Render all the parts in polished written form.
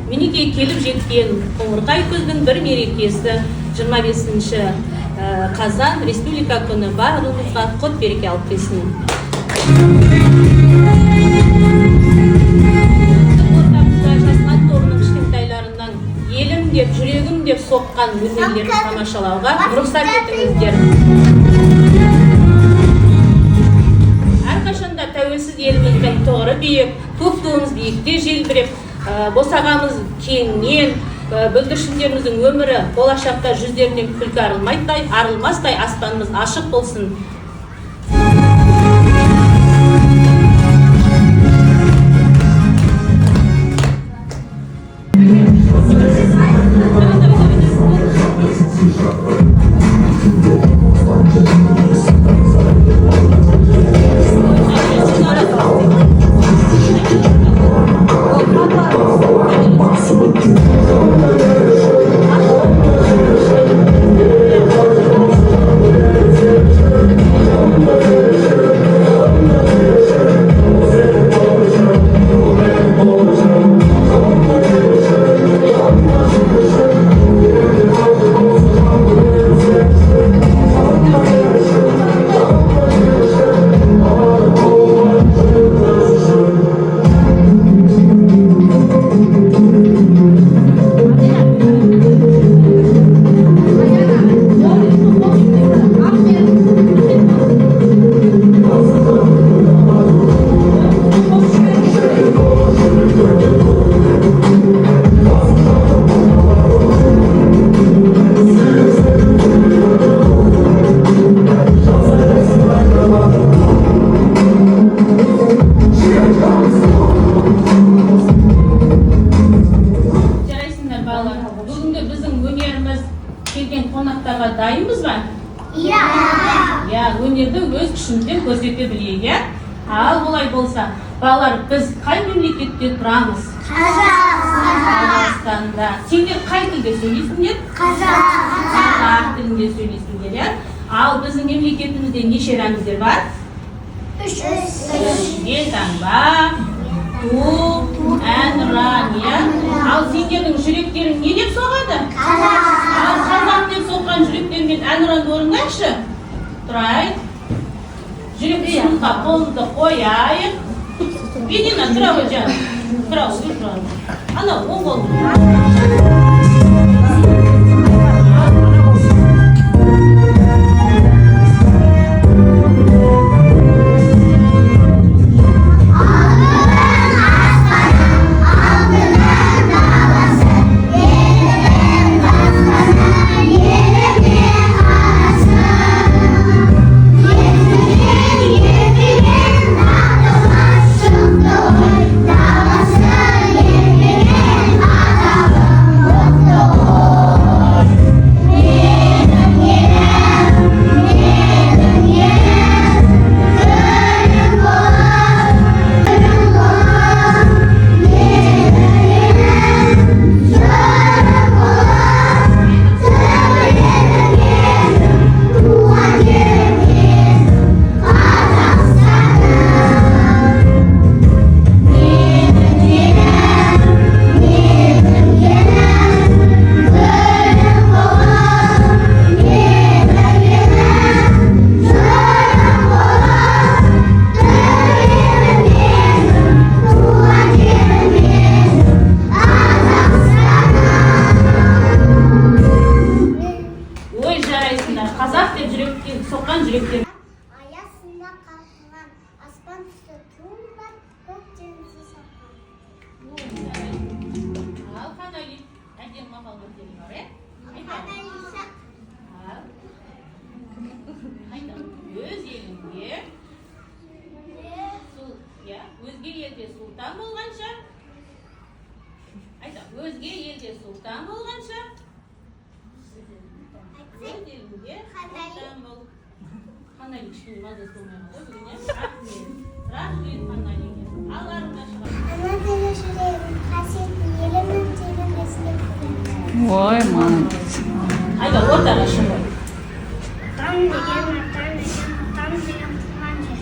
Мінекей келіп жеткен Қоңырқай күздің бір мерекесі 25 қазан Республика күні барлығымызға құт береке алып келсін. Жасынан торының кішкентайларынан елім деп, жүрегім деп соққан өнерлерін тамашалауға рұқсат етіңіздер. Әрқашанда тәуелсіз еліміздің тұғыры биік, көк туымыз биікте желбіреп, босағамыз кеңінен, бүлдіршіндеріміздің өмірі болашақта жүздерінен күлкі арылмастай аспанымыз ашық болсын. Дайынбыз ба? Өнерді өз күшімізбен көрсете білейік, Ал олай болса, балалар, біз қай мемлекетте тұрамыз? Қазақстанда. Сендер қай тілде сөйлейсіңдер? Қазақ тілінде сөйлейсіңдер, Ал біздің мемлекетімізде неше рәміздер бар? 3. Елтаңба, ту, әнұран, Ал сендердің жүректерің не деп соғады? Қазақ деп соққан жүректермен әнұранды орындайықшы. Тұрайық. Жүрек тұсымызға қолымызды қойайық. Бедина, тұра ғой жаным. Тұра ғой. Ана, оң қолым. Al qanday әдемі мақал көздері бар, өз еліңде өзге елде сұлтан болғанша өзге елде сұлтан болғанша өз еліңде сұлтан бол. Қанай кішкене мазасы болмай қалды бүгін, рахмет Қанайге. Аларыңда шығар. Ана тілі жүрегім қасиетті елімнің тегін естіліп. Ой, молодец. Ортаға шығар. Отан деген туған жер.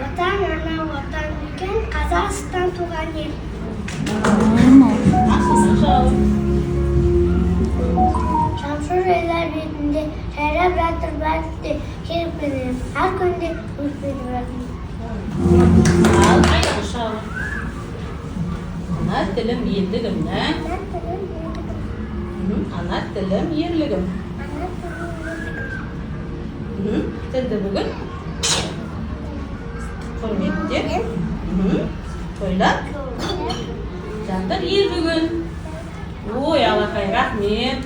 Отан, ана отан деген Қазақстан туған ел. Шамшыр елер бетінде жайрап жатыр бәрінде желпініп, әр күнде өрпеніп жатыр. Ал аяғы шағыр. Ана тілім елдігімнің, ана тілім ерлігім. Тілді бүгін құрметтеп, тойлап, жатыр ел бүгін. Ой, Алақай, рахмет.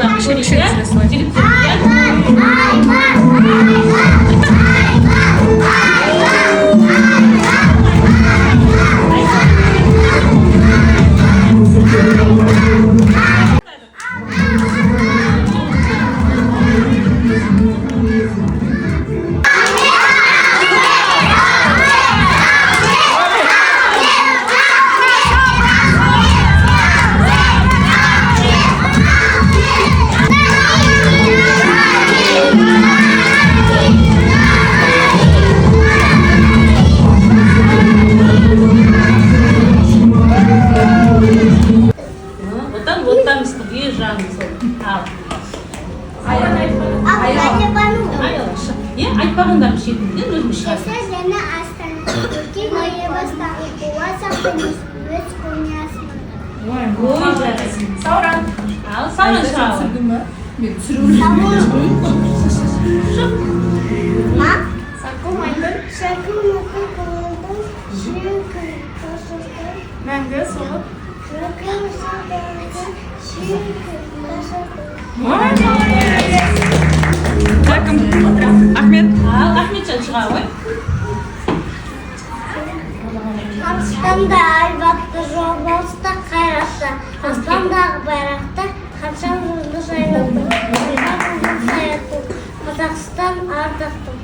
Ayvandan ko'ring ya. Jigitlarga. Вот там стоит жаным сол. Ал. Ya, айтпағандарым шетінде өзім шығасың. Және астана көркем ойы бастағы буа сақпеніз өз көмиясың. Ой, жарайсың. Сауран. Ал, сауран шығауы. Ма? Сақым айтын. Сақым мұқы қылылдың. Шүйкі тасырдың. Мәңгі солып. Сақым сақылдың. Шүйкі тасырдың. Рахмет. Ал, Ахметжан шығауы. Қамыстанда айбатты жобалыста қайратта. Аспандағы байрақты қаншам жұлды жайлаудың. Қазақстан ардақтың.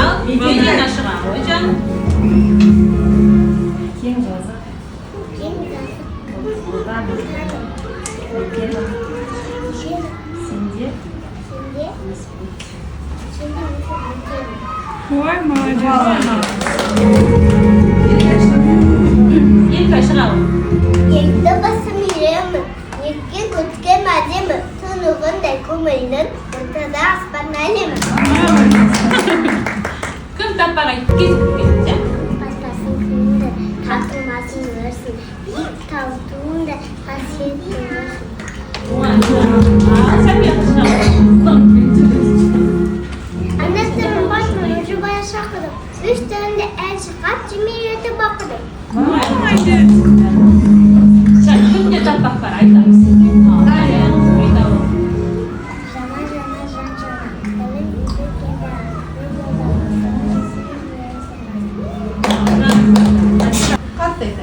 Ал, Елена шығауы жан. Кең жазық. Ой, молодец. Елка шығауы. Енді басым еремін, еткен көткен әдемі, тұнығындай көмейдің, ортада аспан әлемі. Кім таппаға кезіп кетті? Бастасын күнді, татылмасын өрсін, ет таутуында қасиетті өрсін. Ал, Сәбия шығауы. Анастырым басын өжі бая шақырып, үш түрінде ән шығат жемейеті бақырып. Сән күнде таппақ бар, айтамыз. Айтауы. Жана жана жан жана, әлім үйді кеда.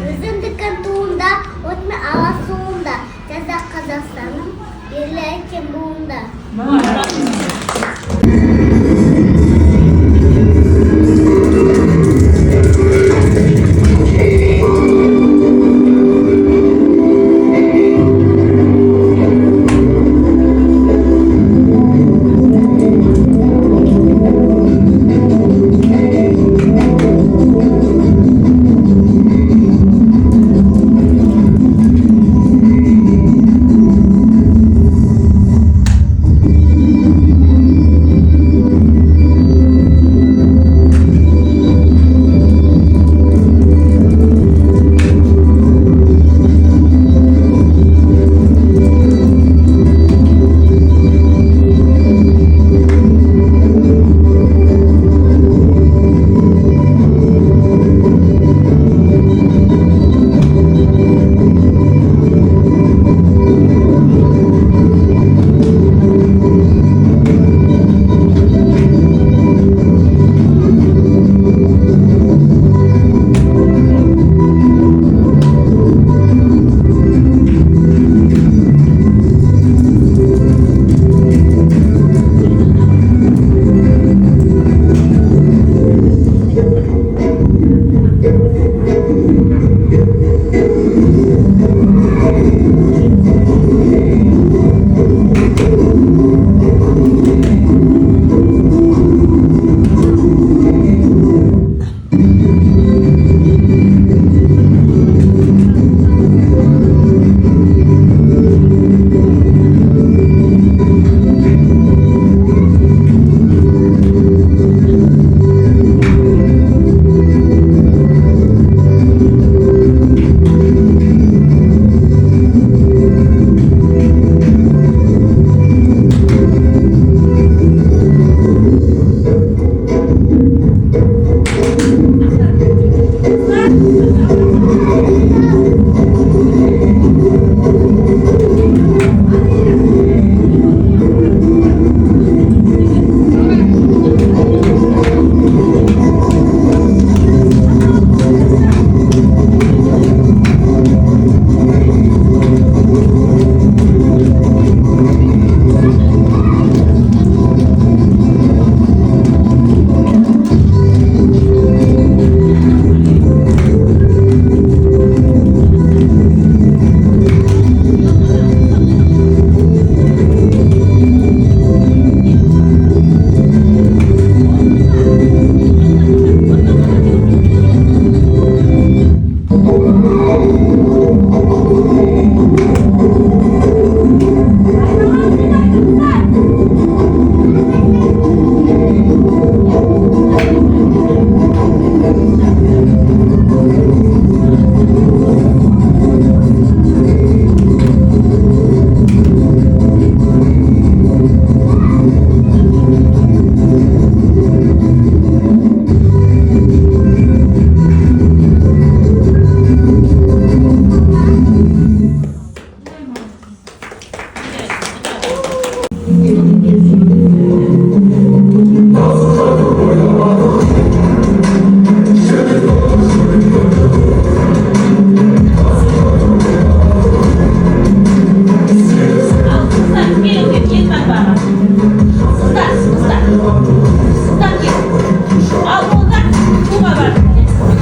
Өзімдікін туында, отны ала суында, жазда Қазақстаным, ерлі әйкен буында. саған. Сыздар, сыздар. Сыздар кел. Ал қолдан суға бар. Суға бар.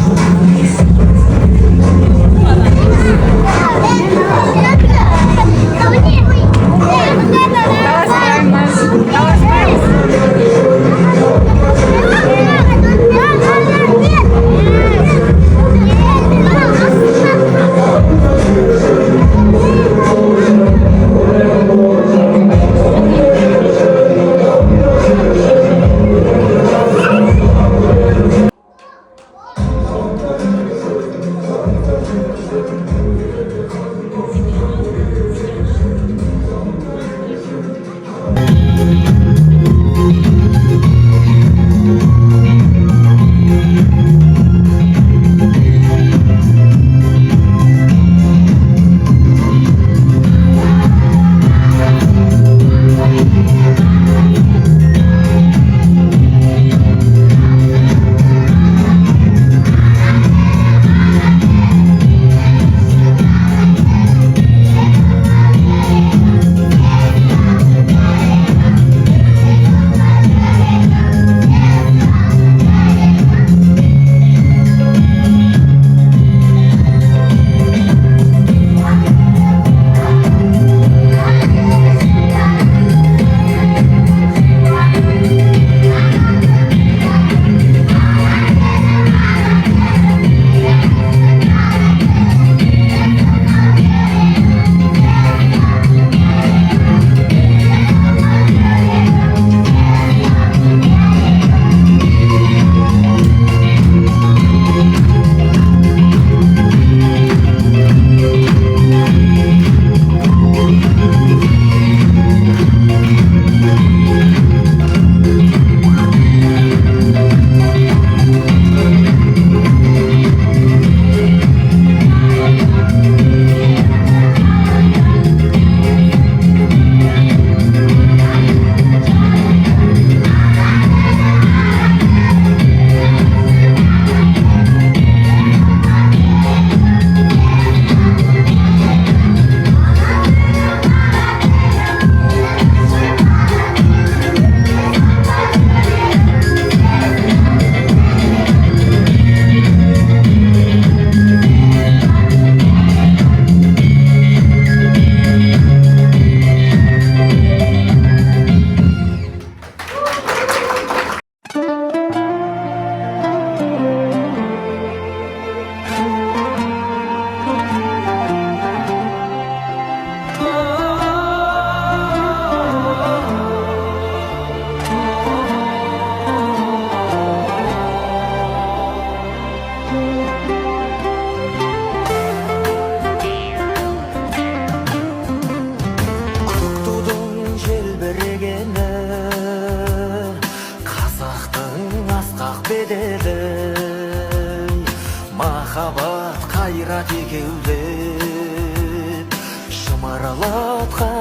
Махаббат қайрат екеулеп шымырлатқан